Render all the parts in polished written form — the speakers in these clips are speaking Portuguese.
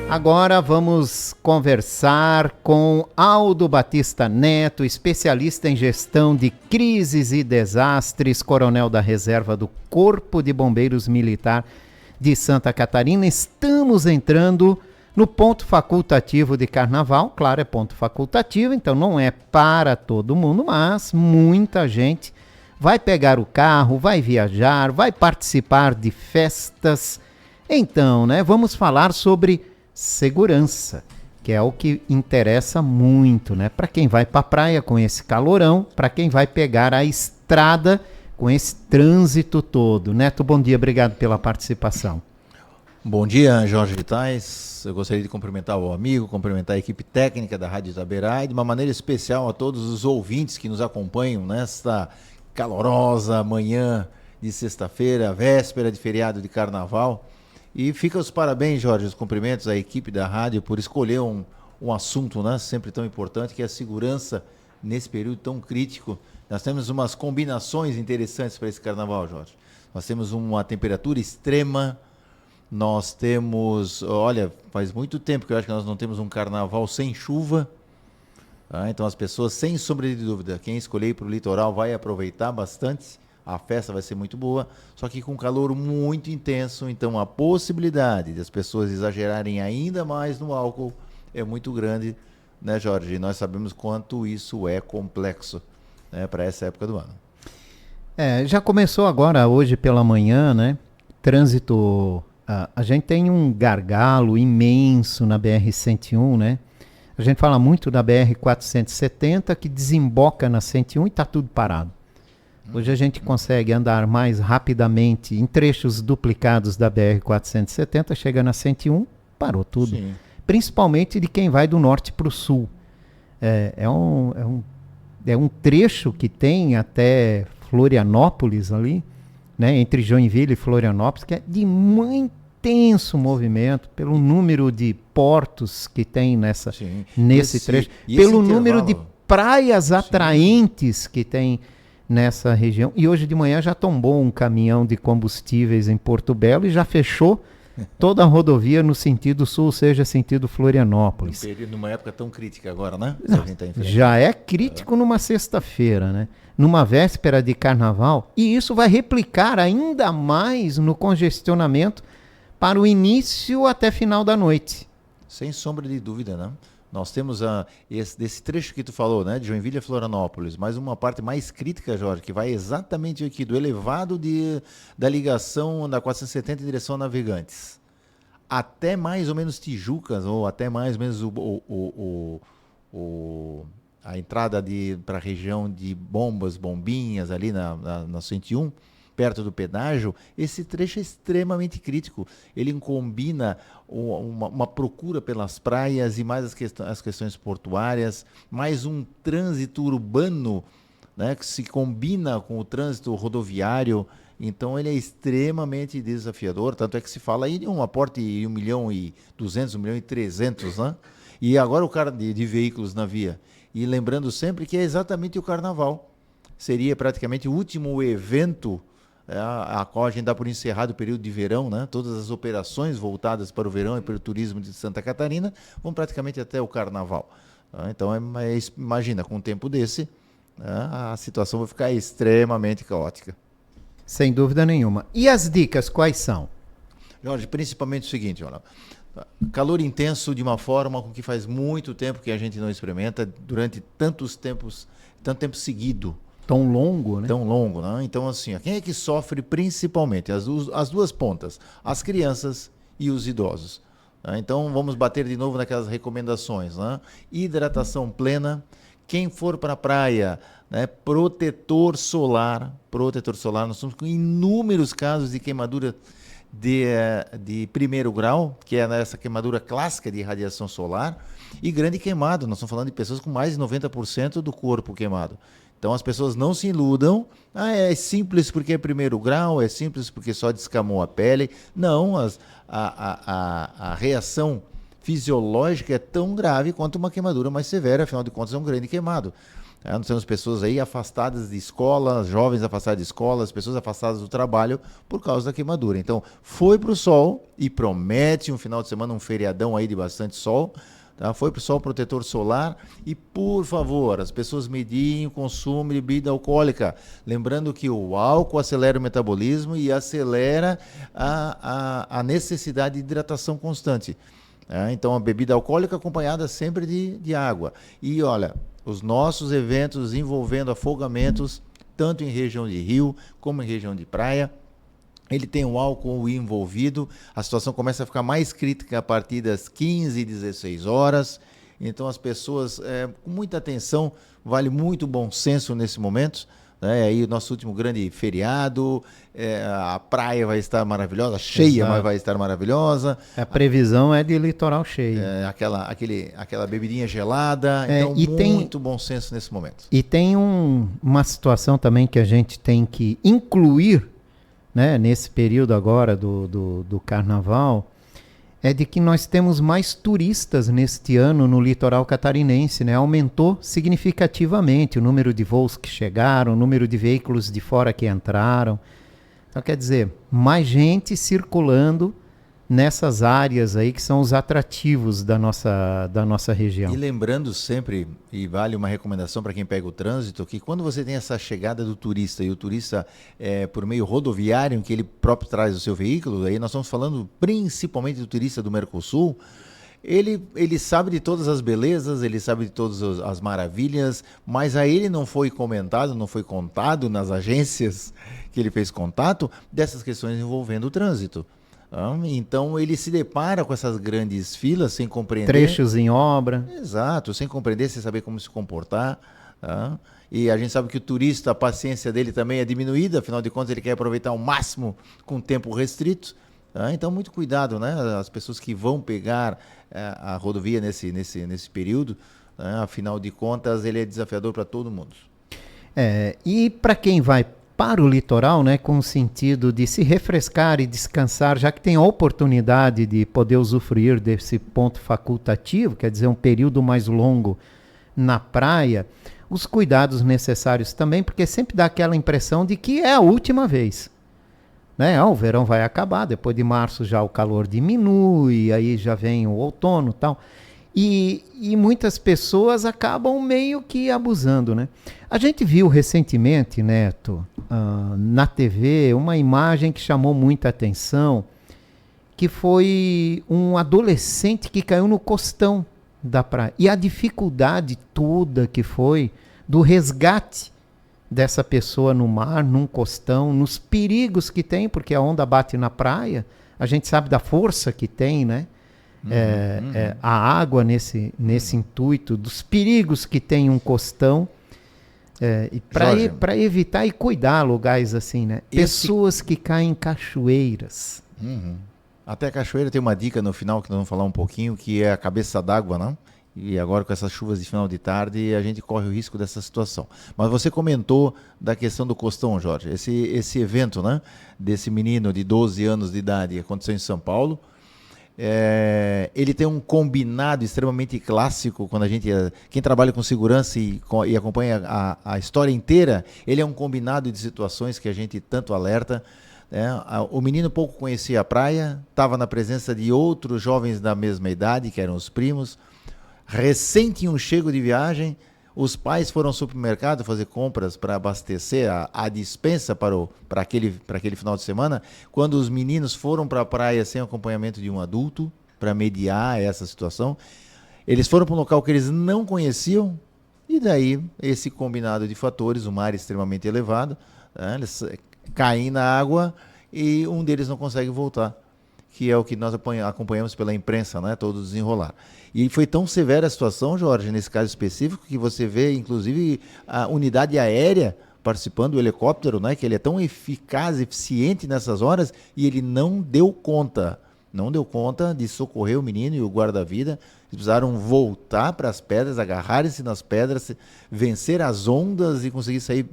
Agora vamos conversar com Aldo Batista Neto, especialista em gestão de crises e desastres, coronel da reserva do Corpo de Bombeiros Militar de Santa Catarina. Estamos entrando no ponto facultativo de carnaval. Claro, é ponto facultativo, então não é para todo mundo, mas muita gente vai pegar o carro, vai viajar, vai participar de festas. Então, vamos falar sobre segurança, que é o que interessa muito, para quem vai para a praia com esse calorão, para quem vai pegar a estrada com esse trânsito todo. Neto, bom dia, obrigado pela participação. Bom dia, Jorge Vitais. Eu gostaria de cumprimentar o amigo, cumprimentar a equipe técnica da Rádio Itaberá e de uma maneira especial a todos os ouvintes que nos acompanham nesta calorosa manhã de sexta-feira, véspera de feriado de carnaval. E fica os parabéns, Jorge, os cumprimentos à equipe da rádio por escolher um assunto, sempre tão importante, que é a segurança nesse período tão crítico. Nós temos umas combinações interessantes para esse carnaval, Jorge. Nós temos uma temperatura extrema, nós temos, olha, faz muito tempo que eu acho que nós não temos um carnaval sem chuva. Então as pessoas, sem sombra de dúvida, quem escolher ir para o litoral vai aproveitar bastante. A festa vai ser muito boa, só que com calor muito intenso, então a possibilidade das pessoas exagerarem ainda mais no álcool é muito grande, Jorge? E nós sabemos quanto isso é complexo, para essa época do ano. Já começou agora, hoje pela manhã, trânsito, a gente tem um gargalo imenso na BR-101, A gente fala muito da BR-470, que desemboca na 101 e está tudo parado. Hoje a gente consegue andar mais rapidamente em trechos duplicados da BR-470, chega na 101, parou tudo. Sim. Principalmente de quem vai do norte para o sul. É um trecho que tem até Florianópolis ali, entre Joinville e Florianópolis, que é de muito intenso movimento, pelo número de portos que tem nesse trecho, pelo número de praias atraentes que tem nessa região. E hoje de manhã já tombou um caminhão de combustíveis em Porto Belo e já fechou toda a rodovia no sentido sul, ou seja, sentido Florianópolis. Numa época tão crítica agora, Não, já é crítico numa sexta-feira, Numa véspera de carnaval, e isso vai replicar ainda mais no congestionamento para o início até final da noite. Sem sombra de dúvida, Nós temos desse trecho que tu falou, de Joinville a Florianópolis, mas uma parte mais crítica, Jorge, que vai exatamente aqui do elevado da ligação da 470 em direção a Navegantes, até mais ou menos Tijucas, ou até mais ou menos a entrada para a região de Bombinhas, ali na 101, perto do pedágio. Esse trecho é extremamente crítico. Ele combina uma procura pelas praias e mais as questões portuárias, mais um trânsito urbano, que se combina com o trânsito rodoviário. Então ele é extremamente desafiador, tanto é que se fala aí de um aporte de 1.200.000, 1.300.000, E agora o cara de veículos na via. E lembrando sempre que é exatamente o carnaval. Seria praticamente o último evento a qual a gente dá por encerrado o período de verão, Todas as operações voltadas para o verão e para o turismo de Santa Catarina vão praticamente até o carnaval. Então, imagina, com um tempo desse, a situação vai ficar extremamente caótica. Sem dúvida nenhuma. E as dicas quais são? Jorge, principalmente o seguinte, olha, calor intenso de uma forma com que faz muito tempo que a gente não experimenta, durante tanto tempo seguido. Tão longo, Tão longo, Então, assim, quem é que sofre principalmente? As duas pontas, as crianças e os idosos. Então, vamos bater de novo naquelas recomendações, Hidratação plena. Quem for para a praia, protetor solar. Nós estamos com inúmeros casos de queimadura de primeiro grau, que é essa queimadura clássica de radiação solar, e grande queimado. Nós estamos falando de pessoas com mais de 90% do corpo queimado. Então as pessoas não se iludam, é simples porque é primeiro grau, é simples porque só descamou a pele. Não, a reação fisiológica é tão grave quanto uma queimadura mais severa, afinal de contas é um grande queimado. Nós temos pessoas aí afastadas de escola, jovens afastados de escolas, pessoas afastadas do trabalho por causa da queimadura. Então, foi para o sol e promete um final de semana, um feriadão aí de bastante sol. Tá? Foi para o sol, protetor solar. E, por favor, as pessoas medirem o consumo de bebida alcoólica. Lembrando que o álcool acelera o metabolismo e acelera a necessidade de hidratação constante. Então, a bebida alcoólica acompanhada sempre de água. E, olha, os nossos eventos envolvendo afogamentos, tanto em região de rio como em região de praia, ele tem o álcool envolvido, a situação começa a ficar mais crítica a partir das 15, 16 horas. Então as pessoas, com muita atenção, vale muito bom senso nesse momento. Aí o nosso último grande feriado, a praia vai estar maravilhosa, cheia, Exato. mas vai estar maravilhosa. A previsão é de litoral cheio. Aquela bebidinha gelada, então muito bom senso nesse momento. E tem uma situação também que a gente tem que incluir, né, nesse período agora do carnaval, é de que nós temos mais turistas neste ano no litoral catarinense, né? Aumentou significativamente o número de voos que chegaram, o número de veículos de fora que entraram. Então, quer dizer, mais gente circulando nessas áreas aí que são os atrativos da nossa região. E lembrando sempre, e vale uma recomendação para quem pega o trânsito, que quando você tem essa chegada do turista, e o turista por meio rodoviário, em que ele próprio traz o seu veículo, aí nós estamos falando principalmente do turista do Mercosul, ele sabe de todas as belezas, ele sabe de todas as maravilhas, mas a ele não foi comentado, não foi contado nas agências que ele fez contato dessas questões envolvendo o trânsito. Então ele se depara com essas grandes filas sem compreender. Trechos em obra. Exato, sem compreender, sem saber como se comportar. E a gente sabe que o turista, a paciência dele também é diminuída, afinal de contas ele quer aproveitar ao máximo com tempo restrito. Então muito cuidado, né? As pessoas que vão pegar a rodovia nesse período, afinal de contas ele é desafiador para todo mundo. E para quem vai para o litoral, né, com o sentido de se refrescar e descansar, já que tem a oportunidade de poder usufruir desse ponto facultativo, quer dizer, um período mais longo na praia, os cuidados necessários também, porque sempre dá aquela impressão de que é a última vez. Né? O verão vai acabar, depois de março já o calor diminui, aí já vem o outono e tal. E muitas pessoas acabam meio que abusando, né? A gente viu recentemente, Neto, na TV, uma imagem que chamou muita atenção, que foi um adolescente que caiu no costão da praia. E a dificuldade toda que foi do resgate dessa pessoa no mar, num costão, nos perigos que tem, porque a onda bate na praia, a gente sabe da força que tem, né? A água nesse intuito, dos perigos que tem um costão, e para evitar e cuidar lugares assim, né? Pessoas que caem em cachoeiras. Até a cachoeira tem uma dica no final que nós vamos falar um pouquinho, que é a cabeça d'água, não? E agora com essas chuvas de final de tarde a gente corre o risco dessa situação. Mas você comentou da questão do costão, Jorge. Esse evento, né? Desse menino de 12 anos de idade que aconteceu em São Paulo. Ele tem um combinado extremamente clássico. Quando quem trabalha com segurança e acompanha a história inteira, ele é um combinado de situações que a gente tanto alerta. O menino pouco conhecia a praia, estava na presença de outros jovens da mesma idade, que eram os primos. Recém tinham chego de viagem, os pais foram ao supermercado fazer compras para abastecer a despensa para aquele final de semana, quando os meninos foram para a praia sem acompanhamento de um adulto, para mediar essa situação. Eles foram para um local que eles não conheciam, e daí esse combinado de fatores, o mar extremamente elevado, eles caem na água e um deles não consegue voltar, que é o que nós acompanhamos pela imprensa, né, todo desenrolar. E foi tão severa a situação, Jorge, nesse caso específico, que você vê, inclusive, a unidade aérea participando do helicóptero, né, que ele é tão eficaz, eficiente nessas horas, e ele não deu conta de socorrer o menino e o guarda-vida. Eles precisaram voltar para as pedras, agarrarem-se nas pedras, vencer as ondas e conseguir sair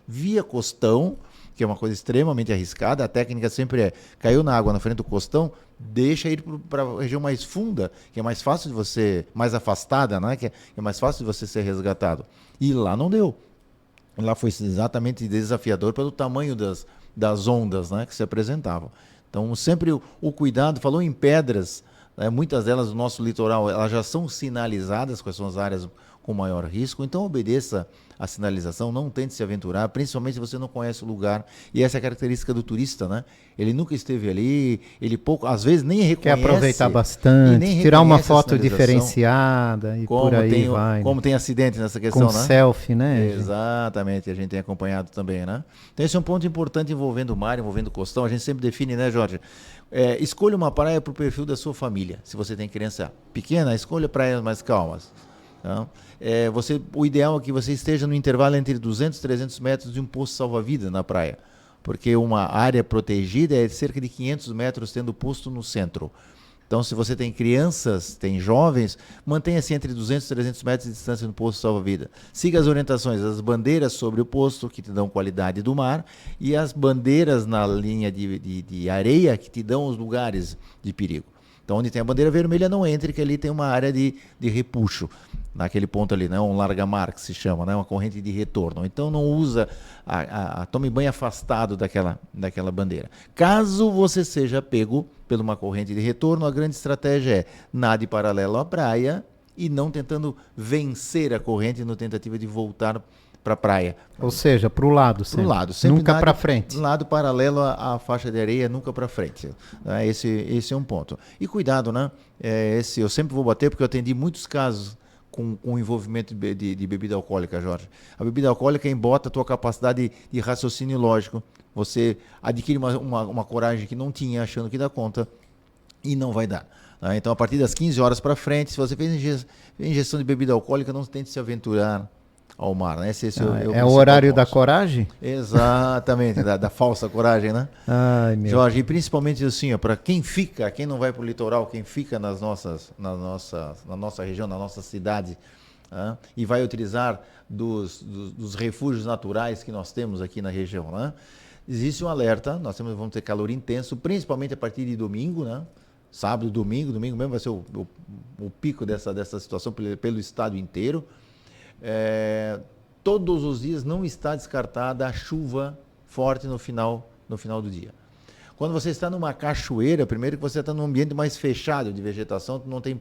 via costão, que é uma coisa extremamente arriscada. A técnica sempre é, caiu na água na frente do costão, deixa ir para a região mais funda, que é mais fácil de você, mais afastada, né? Que é mais fácil de você ser resgatado. E lá não deu. Lá foi exatamente desafiador pelo tamanho das ondas, né, que se apresentavam. Então, sempre o cuidado, falou em pedras, né, muitas delas do nosso litoral, elas já são sinalizadas, quais são as áreas com maior risco, então obedeça a sinalização, não tente se aventurar, principalmente se você não conhece o lugar. E essa é a característica do turista, né? Ele nunca esteve ali, ele pouco, às vezes nem reconhece. Quer aproveitar bastante, tirar uma foto diferenciada e por aí vai. Como tem acidente nessa questão, com né? Selfie, né? Exatamente, a gente tem acompanhado também, né? Então esse é um ponto importante envolvendo o mar, envolvendo o costão. A gente sempre define, né, Jorge? Escolha uma praia para o perfil da sua família. Se você tem criança pequena, escolha praias mais calmas. Tá? O ideal é que você esteja no intervalo entre 200 e 300 metros de um posto salva-vida na praia, porque uma área protegida é cerca de 500 metros tendo posto no centro. Então, se você tem crianças, tem jovens, mantenha-se entre 200 e 300 metros de distância no posto salva-vida. Siga as orientações, as bandeiras sobre o posto que te dão qualidade do mar e as bandeiras na linha de areia que te dão os lugares de perigo. Então, onde tem a bandeira vermelha, não entre, que ali tem uma área de repuxo, naquele ponto ali, né? Um larga-mar que se chama, né? Uma corrente de retorno. Então, não usa, tome banho afastado daquela bandeira. Caso você seja pego por uma corrente de retorno, a grande estratégia é nade paralelo à praia e não tentando vencer a corrente na tentativa de voltar para a praia. Ou seja, para o lado sempre. Pro lado, sempre nunca para frente. Lado paralelo à faixa de areia, nunca para frente. Esse é um ponto. E cuidado, né? Esse eu sempre vou bater porque eu atendi muitos casos com envolvimento de bebida alcoólica, Jorge. A bebida alcoólica embota a tua capacidade de raciocínio lógico. Você adquire uma coragem que não tinha, achando que dá conta, e não vai dar. Tá? Então, a partir das 15 horas para frente, se você fez ingestão de bebida alcoólica, não tente se aventurar ao mar, né? É o horário da coragem? Exatamente, da falsa coragem, né? Ai, meu Jorge, e principalmente assim, para quem não vai para o litoral, quem fica na nossa região, na nossa cidade, e vai utilizar dos refúgios naturais que nós temos aqui na região, né? Existe um alerta, vamos ter calor intenso, principalmente a partir de domingo, né? Sábado, domingo mesmo vai ser o pico dessa situação pelo estado inteiro. Todos os dias não está descartada a chuva forte no final do dia. Quando você está numa cachoeira, primeiro que você está num ambiente mais fechado de vegetação, tu não tem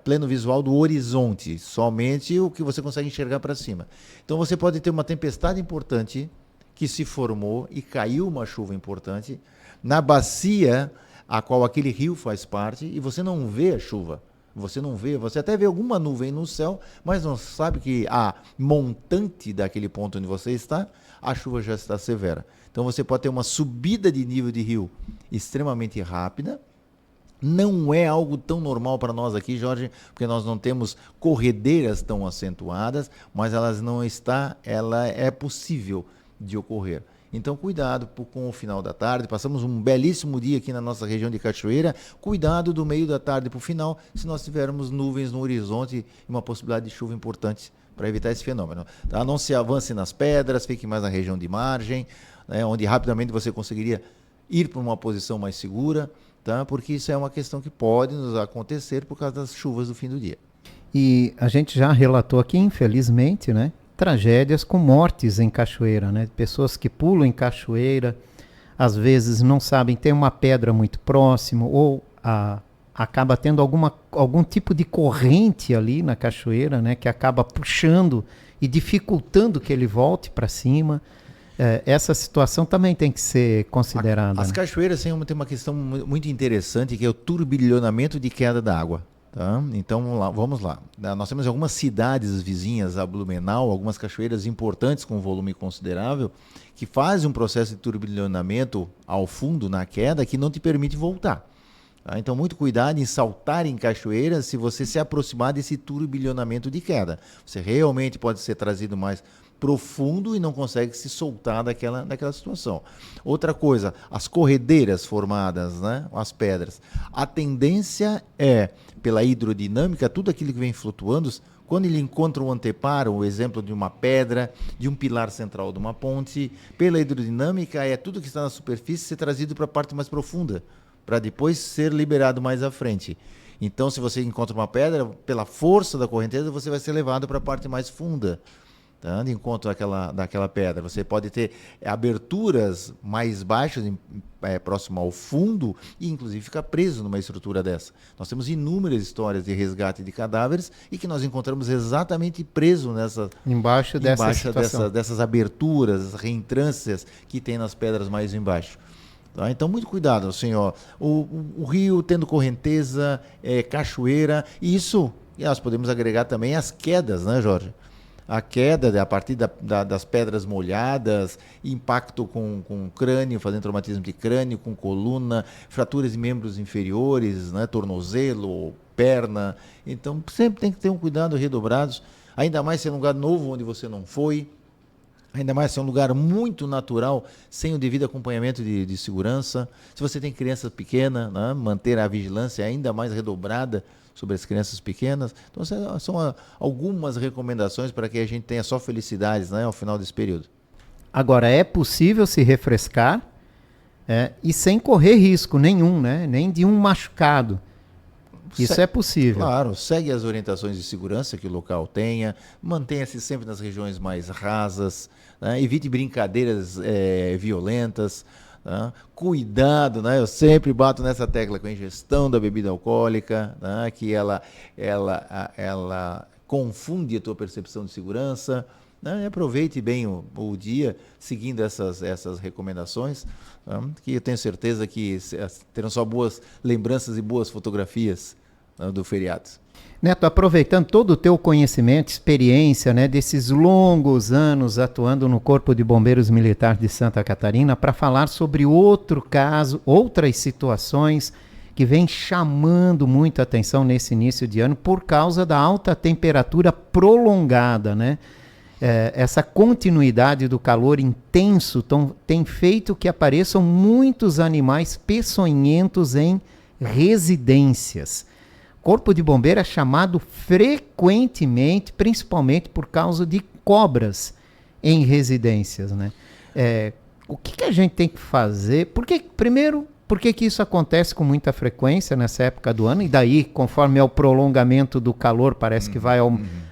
pleno visual do horizonte, somente o que você consegue enxergar para cima. Então você pode ter uma tempestade importante que se formou e caiu uma chuva importante na bacia a qual aquele rio faz parte e você não vê a chuva. Você até vê alguma nuvem no céu, mas não sabe que a montante daquele ponto onde você está, a chuva já está severa. Então você pode ter uma subida de nível de rio extremamente rápida. Não é algo tão normal para nós aqui, Jorge, porque nós não temos corredeiras tão acentuadas, mas ela é possível de ocorrer. Então, cuidado com o final da tarde. Passamos um belíssimo dia aqui na nossa região de Cachoeira. Cuidado do meio da tarde para o final, se nós tivermos nuvens no horizonte e uma possibilidade de chuva importante para evitar esse fenômeno. Tá? Não se avance nas pedras, fique mais na região de margem, né, onde rapidamente você conseguiria ir para uma posição mais segura, tá? Porque isso é uma questão que pode nos acontecer por causa das chuvas do fim do dia. E a gente já relatou aqui, infelizmente, né? Tragédias com mortes em cachoeira, né? Pessoas que pulam em cachoeira, às vezes não sabem, tem uma pedra muito próximo ou acaba tendo algum tipo de corrente ali na cachoeira, né? Que acaba puxando e dificultando que ele volte para cima. Essa situação também tem que ser considerada. As cachoeiras têm uma questão muito interessante, que é o turbilhonamento de queda da água. Tá? Então vamos lá. Nós temos algumas cidades vizinhas a Blumenau, algumas cachoeiras importantes com volume considerável, que fazem um processo de turbilhonamento ao fundo na queda que não te permite voltar. Tá? Então muito cuidado em saltar em cachoeiras se você se aproximar desse turbilhonamento de queda. Você realmente pode ser trazido mais profundo e não consegue se soltar daquela situação. Outra coisa, as corredeiras formadas, né, as pedras. A tendência é, pela hidrodinâmica, tudo aquilo que vem flutuando, quando ele encontra um anteparo, o exemplo de uma pedra, de um pilar central de uma ponte, pela hidrodinâmica, é tudo que está na superfície ser trazido para a parte mais profunda, para depois ser liberado mais à frente. Então, se você encontra uma pedra, pela força da correnteza, você vai ser levado para a parte mais funda, tá? De encontro daquela pedra. Você pode ter aberturas mais baixas, próximo ao fundo, e inclusive ficar preso numa estrutura dessa. Nós temos inúmeras histórias de resgate de cadáveres e que nós encontramos exatamente preso embaixo dessas aberturas, reentrâncias que tem nas pedras mais embaixo. Tá? Então, muito cuidado, assim, ó. O rio tendo correnteza, cachoeira, e isso, e nós podemos agregar também as quedas, né, Jorge? A queda a partir das pedras molhadas, impacto com crânio, fazendo traumatismo de crânio, com coluna, fraturas de membros inferiores, né, tornozelo, perna. Então, sempre tem que ter um cuidado redobrado, ainda mais se é um lugar novo onde você não foi. Ainda mais se é um lugar muito natural, sem o devido acompanhamento de segurança. Se você tem crianças pequenas, né, manter a vigilância ainda mais redobrada sobre as crianças pequenas. Então, são algumas recomendações para que a gente tenha só felicidades, né, ao final desse período. Agora, é possível se refrescar e sem correr risco nenhum, né? Nem de um machucado. Isso é possível. Claro, segue as orientações de segurança que o local tenha, mantenha-se sempre nas regiões mais rasas, né? Evite brincadeiras violentas, né? Cuidado, né? Eu sempre bato nessa tecla com a ingestão da bebida alcoólica, né? Que ela confunde a tua percepção de segurança, né? E aproveite bem o dia seguindo essas recomendações, né? Que eu tenho certeza que terão só boas lembranças e boas fotografias, né, do feriado. Neto, aproveitando todo o teu conhecimento, experiência, né, desses longos anos atuando no Corpo de Bombeiros Militar de Santa Catarina, para falar sobre outro caso, outras situações que vem chamando muita atenção nesse início de ano por causa da alta temperatura prolongada, né? Essa continuidade do calor intenso tem feito que apareçam muitos animais peçonhentos em residências. Corpo de Bombeiro é chamado frequentemente, principalmente por causa de cobras em residências, né? O que a gente tem que fazer? Por que isso acontece com muita frequência nessa época do ano? E daí, conforme é o prolongamento do calor, parece que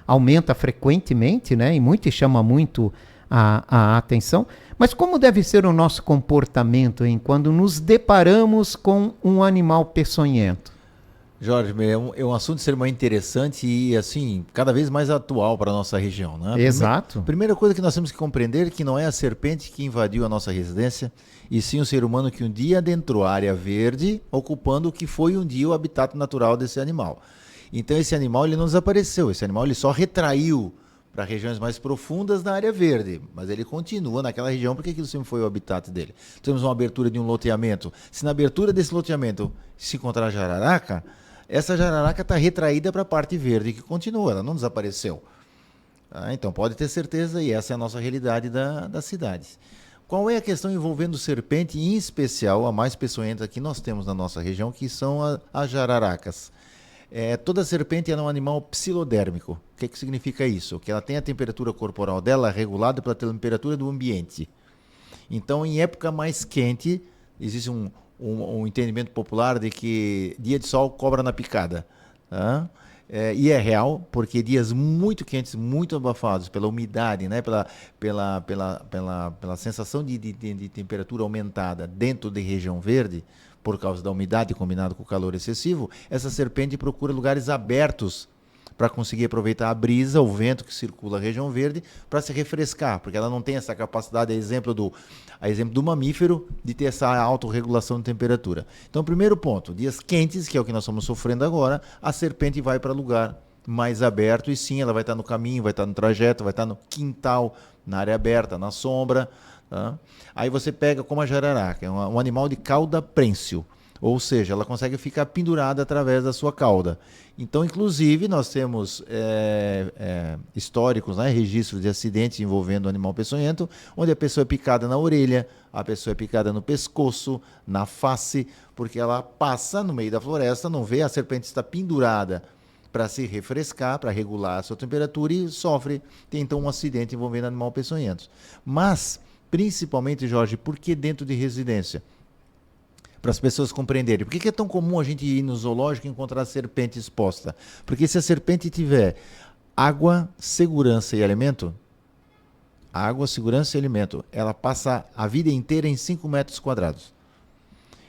aumenta frequentemente, né? E chama muito a atenção. Mas como deve ser o nosso comportamento, hein, quando nos deparamos com um animal peçonhento? Jorge, é um assunto extremamente interessante e, assim, cada vez mais atual para a nossa região, né? Exato. Primeira coisa que nós temos que compreender é que não é a serpente que invadiu a nossa residência, e sim o ser humano que um dia adentrou a área verde, ocupando o que foi um dia o habitat natural desse animal. Então, esse animal ele não desapareceu, esse animal ele só retraiu para regiões mais profundas na área verde, mas ele continua naquela região porque aquilo sempre foi o habitat dele. Temos uma abertura de um loteamento. Se na abertura desse loteamento se encontrar jararaca, essa jararaca está retraída para a parte verde que continua, ela não desapareceu. Então pode ter certeza, e essa é a nossa realidade da cidade. Qual é a questão envolvendo serpente, em especial a mais peçonhenta que nós temos na nossa região, que são as jararacas? Toda serpente é um animal psilodérmico. O que significa isso? Que ela tem a temperatura corporal dela regulada pela temperatura do ambiente. Então, em época mais quente, existe um entendimento popular de que dia de sol cobra na picada. Tá? E é real, porque dias muito quentes, muito abafados pela umidade, né? pela sensação de temperatura aumentada dentro de região verde, por causa da umidade combinado com o calor excessivo, essa serpente procura lugares abertos para conseguir aproveitar a brisa, o vento que circula a região verde, para se refrescar, porque ela não tem essa capacidade, a exemplo do mamífero, de ter essa autorregulação de temperatura. Então, primeiro ponto, dias quentes, que é o que nós estamos sofrendo agora, a serpente vai para lugar mais aberto, e sim, ela vai estar no caminho, vai estar no trajeto, vai estar no quintal, na área aberta, na sombra. Tá? Aí você pega como a jararaca, é um animal de cauda prênsil. Ou seja, ela consegue ficar pendurada através da sua cauda. Então, inclusive, nós temos históricos, né, registros de acidentes envolvendo o animal peçonhento, onde a pessoa é picada na orelha, a pessoa é picada no pescoço, na face, porque ela passa no meio da floresta, não vê, a serpente está pendurada para se refrescar, para regular a sua temperatura e tem então um acidente envolvendo animal peçonhento. Mas, principalmente, Jorge, por que dentro de residência? Para as pessoas compreenderem. Por que é tão comum a gente ir no zoológico e encontrar serpente exposta? Porque se a serpente tiver água, segurança e alimento, ela passa a vida inteira em 5 metros quadrados.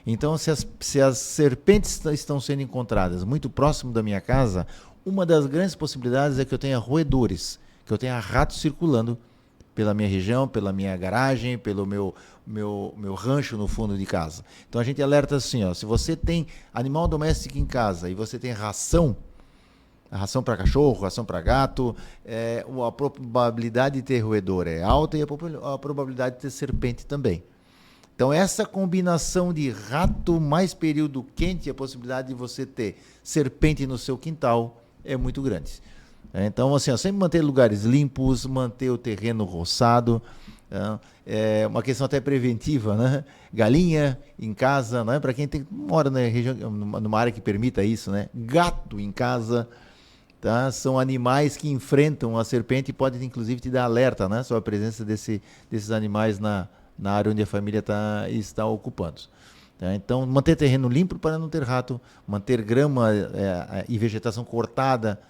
Então, se as serpentes estão sendo encontradas muito próximo da minha casa, uma das grandes possibilidades é que eu tenha roedores, que eu tenha ratos circulando pela minha região, pela minha garagem, pelo meu rancho no fundo de casa. Então a gente alerta assim, ó, se você tem animal doméstico em casa e você tem ração para cachorro, ração para gato, a probabilidade de ter roedor é alta e a probabilidade de ter serpente também. Então essa combinação de rato mais período quente, a possibilidade de você ter serpente no seu quintal é muito grande. Então, assim, sempre manter lugares limpos, manter o terreno roçado, é uma questão até preventiva, né? Galinha em casa, né? Para quem mora na região, numa área que permita isso, né? Gato em casa, tá? São animais que enfrentam a serpente e podem, inclusive, te dar alerta, né? Sobre a presença desses animais na área onde a família está ocupando. Tá? Então, manter terreno limpo para não ter rato, manter grama e vegetação cortada,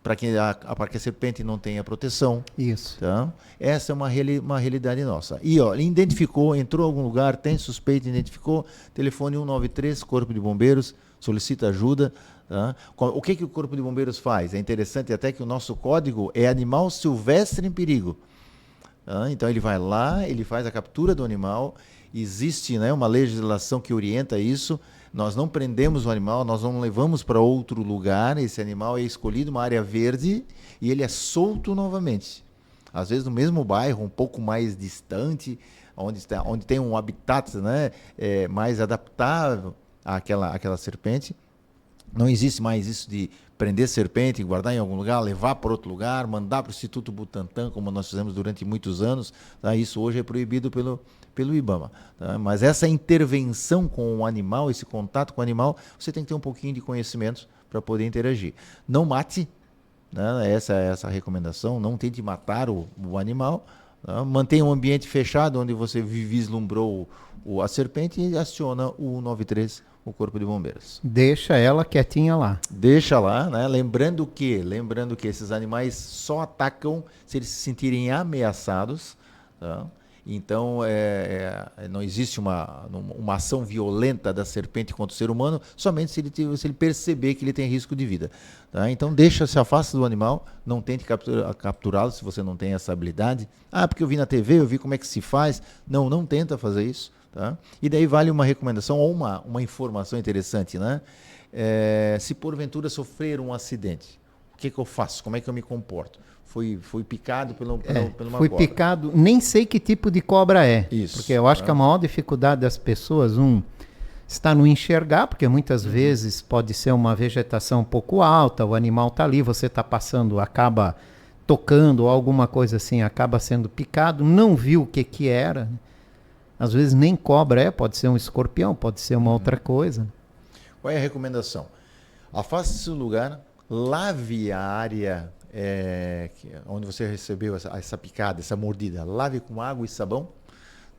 para que a serpente não tenha proteção. Isso. Tá? Essa é uma realidade nossa. E ó, identificou, entrou em algum lugar, tem suspeita, identificou, telefone 193, Corpo de Bombeiros, solicita ajuda. Tá? O que o Corpo de Bombeiros faz? É interessante até que o nosso código é animal silvestre em perigo. Tá? Então ele vai lá, ele faz a captura do animal, existe, né, uma legislação que orienta isso. Nós não prendemos o animal, nós não levamos para outro lugar, esse animal é escolhido uma área verde e ele é solto novamente. Às vezes no mesmo bairro, um pouco mais distante, onde tem um habitat, né, mais adaptável àquela serpente. Não existe mais isso de prender serpente, guardar em algum lugar, levar para outro lugar, mandar para o Instituto Butantan, como nós fizemos durante muitos anos. Tá? Isso hoje é proibido pelo IBAMA. Tá? Mas essa intervenção com o animal, esse contato com o animal, você tem que ter um pouquinho de conhecimento para poder interagir. Não mate, né? Essa é essa recomendação, não tente matar o animal. Tá? Mantenha um ambiente fechado onde você vislumbrou a serpente e aciona o 193, o Corpo de Bombeiros. Deixa ela quietinha lá. Deixa lá, né? Lembrando que esses animais só atacam se eles se sentirem ameaçados. Tá? Então, não existe uma ação violenta da serpente contra o ser humano, somente se ele perceber que ele tem risco de vida. Tá? Então, se afasta do animal, não tente capturá-lo se você não tem essa habilidade. Porque eu vi na TV, eu vi como é que se faz. Não tenta fazer isso. Tá? E daí vale uma recomendação ou uma informação interessante, né? Se porventura sofrer um acidente, o que eu faço? Como é que eu me comporto? Fui picado por uma fui cobra. Picado, nem sei que tipo de cobra é. Isso. Porque eu acho que a maior dificuldade das pessoas, está no enxergar, porque muitas vezes pode ser uma vegetação um pouco alta, o animal está ali, você está passando, acaba tocando ou alguma coisa assim, acaba sendo picado, não viu o que era. Às vezes nem cobra pode ser um escorpião, pode ser uma outra coisa. Qual é a recomendação? Afaste-se do lugar, lave a área onde você recebeu essa picada, essa mordida. Lave com água e sabão,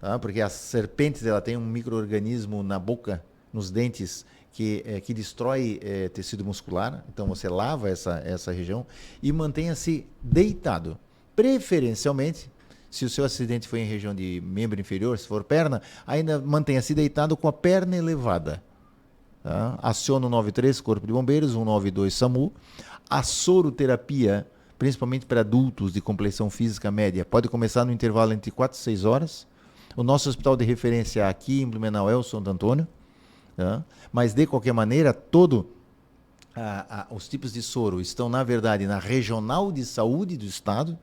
tá? Porque as serpentes tem um micro-organismo na boca, nos dentes, que destrói tecido muscular. Então você lava essa região e mantenha-se deitado. Preferencialmente, se o seu acidente foi em região de membro inferior, se for perna, ainda mantenha-se deitado com a perna elevada. Tá? Aciona o 93, Corpo de Bombeiros, 192, SAMU. A soroterapia, principalmente para adultos de complexão física média, pode começar no intervalo entre 4 e 6 horas. O nosso hospital de referência aqui em Blumenau é o Santo Antônio. Tá? Mas, de qualquer maneira, os tipos de soro estão, na verdade, na Regional de Saúde do Estado.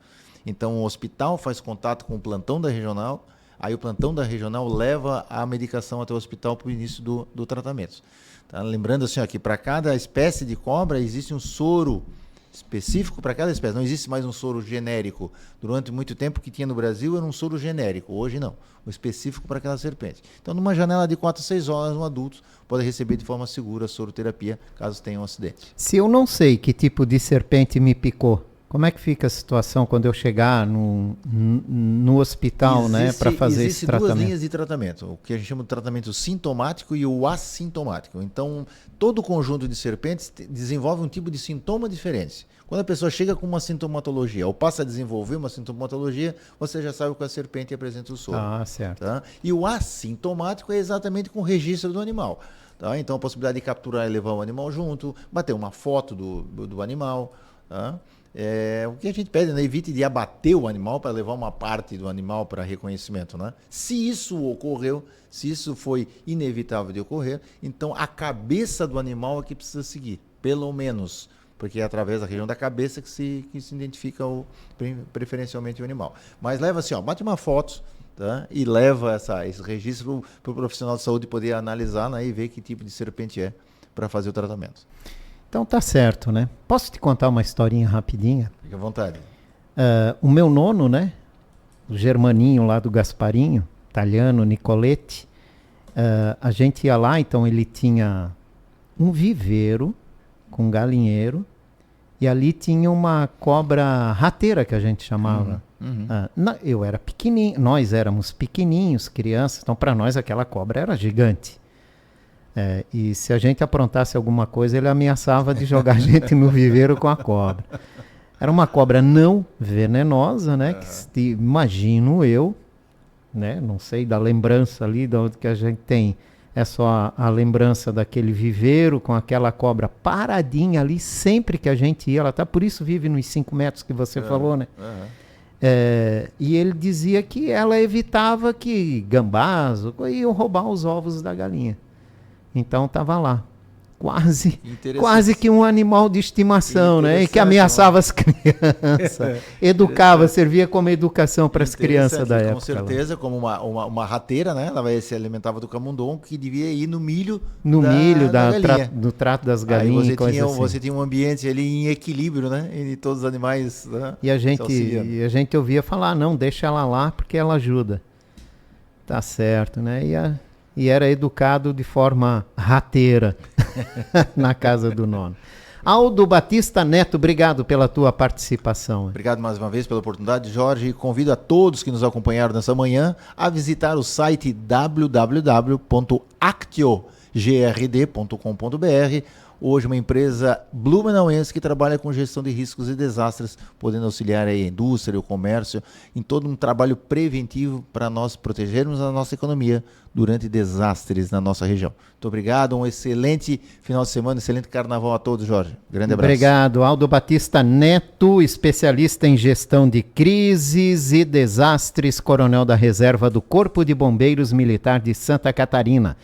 Então, o hospital faz contato com o plantão da regional, Aí o plantão da regional leva a medicação até o hospital para o início do tratamento. Tá? Lembrando assim, ó, que para cada espécie de cobra existe um soro específico para cada espécie. Não existe mais um soro genérico. Durante muito tempo que tinha no Brasil era um soro genérico. Hoje não. O específico para aquela serpente. Então, numa janela de 4 a 6 horas, um adulto pode receber de forma segura a soroterapia caso tenha um acidente. Se eu não sei que tipo de serpente me picou, como é que fica a situação quando eu chegar no hospital, né, para fazer esse tratamento? Existem duas linhas de tratamento, o que a gente chama de tratamento sintomático e o assintomático. Então, todo conjunto de serpentes desenvolve um tipo de sintoma diferente. Quando a pessoa chega com uma sintomatologia ou passa a desenvolver uma sintomatologia, você já sabe qual a serpente apresenta o soro. Ah, certo. Tá? E o assintomático é exatamente com o registro do animal. Tá? Então, a possibilidade de capturar e levar o animal junto, bater uma foto do animal. Tá? O que a gente pede, né? Evite de abater o animal para levar uma parte do animal para reconhecimento. Né? Se isso ocorreu, se isso foi inevitável de ocorrer, então a cabeça do animal é que precisa seguir, pelo menos, porque é através da região da cabeça que se identifica preferencialmente o animal. Mas leva assim, ó, bate uma foto, tá? E leva esse registro para o profissional de saúde poder analisar, né? E ver que tipo de serpente é para fazer o tratamento. Então tá certo, né? Posso te contar uma historinha rapidinha? Fique à vontade. O meu nono, né? O Germaninho lá do Gasparinho, italiano, Nicoletti, a gente ia lá, então ele tinha um viveiro com galinheiro e ali tinha uma cobra rateira que a gente chamava. Eu era pequenininho, nós éramos pequenininhos, crianças, então para nós aquela cobra era gigante. E se a gente aprontasse alguma coisa, ele ameaçava de jogar a gente no viveiro com a cobra. Era uma cobra não venenosa, né? Que imagino eu, né? Não sei, da lembrança ali, da onde que a gente tem. É só a lembrança daquele viveiro com aquela cobra paradinha ali, sempre que a gente ia. Ela tá, por isso vive nos 5 metros que você falou, né? E ele dizia que ela evitava que gambás iam roubar os ovos da galinha. Então estava lá, quase que um animal de estimação, né? E que ameaçava as crianças, educava, servia como educação para as crianças da época. Com certeza, lá. Como uma rateira, né? Ela se alimentava do camundongo, que devia ir no milho do trato das galinhas. Aí você tinha um ambiente ali em equilíbrio, né? E todos os animais, né? E a gente ouvia falar, não, deixa ela lá porque ela ajuda. Tá certo, né? E era educado de forma rateira na casa do nono. Aldo Batista Neto, obrigado pela tua participação. Obrigado mais uma vez pela oportunidade, Jorge. E convido a todos que nos acompanharam nessa manhã a visitar o site www.actiogrd.com.br. Hoje uma empresa blumenauense que trabalha com gestão de riscos e desastres, podendo auxiliar aí a indústria, o comércio, em todo um trabalho preventivo para nós protegermos a nossa economia durante desastres na nossa região. Muito obrigado, um excelente final de semana, excelente carnaval a todos, Jorge. Grande abraço. Obrigado, Aldo Batista Neto, especialista em gestão de crises e desastres, coronel da reserva do Corpo de Bombeiros Militar de Santa Catarina.